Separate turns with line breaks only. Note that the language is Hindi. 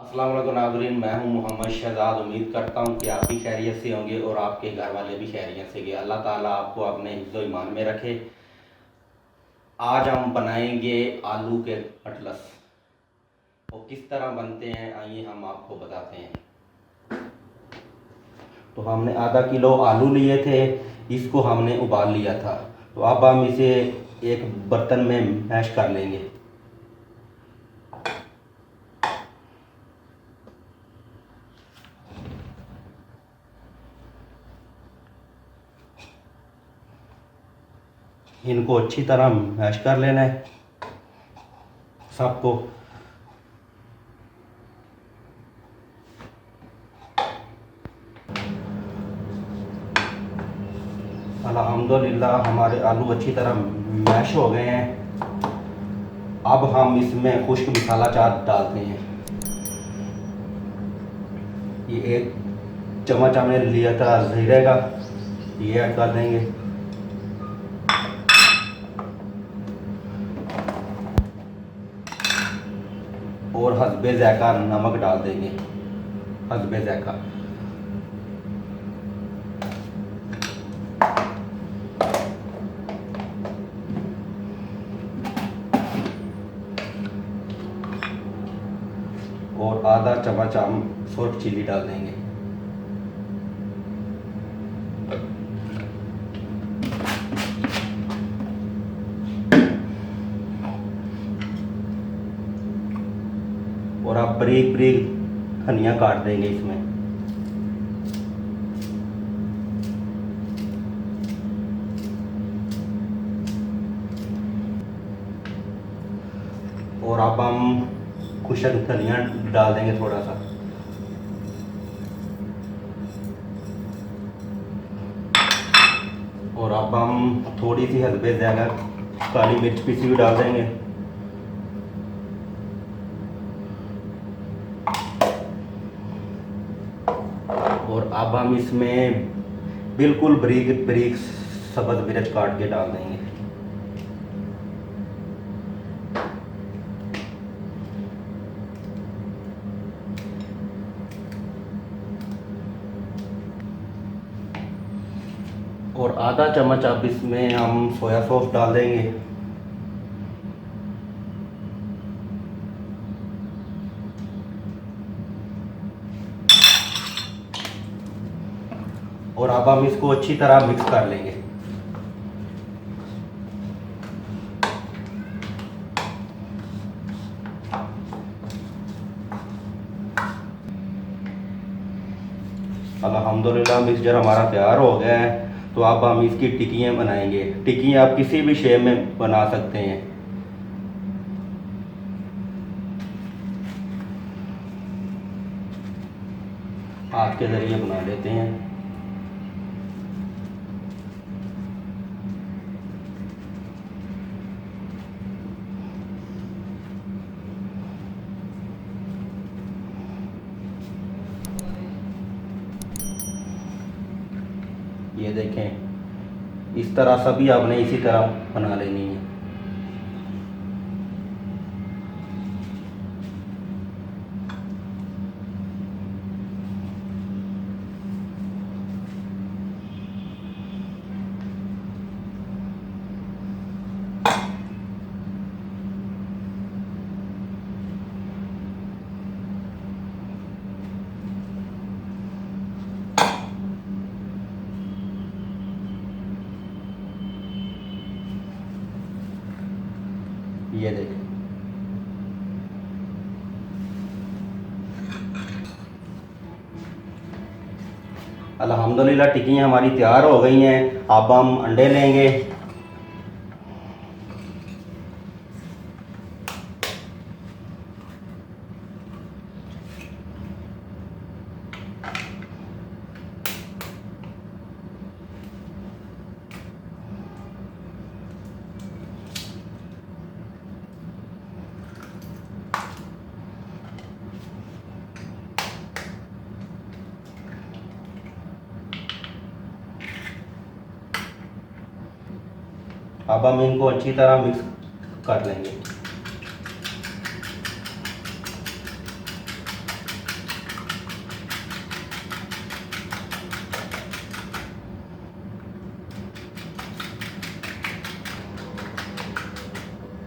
अस्सलाम वालेकुम नाज़रीन, मैं हूं मोहम्मद शहजाद। उम्मीद करता हूं कि आप भी खैरियत से होंगे और आपके घर वाले भी खैरियत से होंगे। अल्लाह ताला आपको अपने हिफ्ज़ व ईमान में रखे। आज हम बनाएंगे आलू के अटलस। वो किस तरह बनते हैं आइए हम आपको बताते हैं। तो हमने आधा किलो आलू लिए थे, इसको हमने उबाल लिया था। तो अब हम इसे एक बर्तन में मैश कर लेंगे। इनको अच्छी तरह मैश कर लेना है सबको। अल्हम्दुलिल्लाह हमारे आलू अच्छी तरह मैश हो गए हैं। अब हम इसमें खुश्क मसाला चाट डालते हैं। ये एक चम्मच हमने लिया था जीरे का, ये ऐड कर देंगे। और हस्बे ज़ायका नमक डाल देंगे, हस्बे ज़ायका। और आधा चम्मच हम सुर्ख चिली डाल देंगे। और आप बारीक बारीक धनिया काट देंगे इसमें। और अब हम खुशक धनिया डाल देंगे थोड़ा सा। और अब हम थोड़ी सी हस्बे ज़ायका काली मिर्च पीसी हुई डाल देंगे। और अब हम इसमें बिल्कुल बारीक बारीक सब्ज़ मिर्च काट के डाल देंगे। और आधा चम्मच अब इसमें हम सोया सॉस डाल देंगे। और अब हम इसको अच्छी तरह मिक्स कर लेंगे। अल्हम्दुलिल्लाह मिक्सचर हमारा तैयार हो गया है। तो अब हम इसकी टिक्कियाँ बनाएंगे। टिक्कियाँ आप किसी भी शेप में बना सकते हैं। हाथ के ज़रिए बना लेते हैं। ये देखें, इस तरह सभी आपने इसी तरह बना लेनी है। ये देखें, अल्हम्दुलिल्लाह टिक्कियाँ हमारी तैयार हो गई हैं। अब हम अंडे लेंगे। अब हम इनको अच्छी तरह मिक्स कर लेंगे।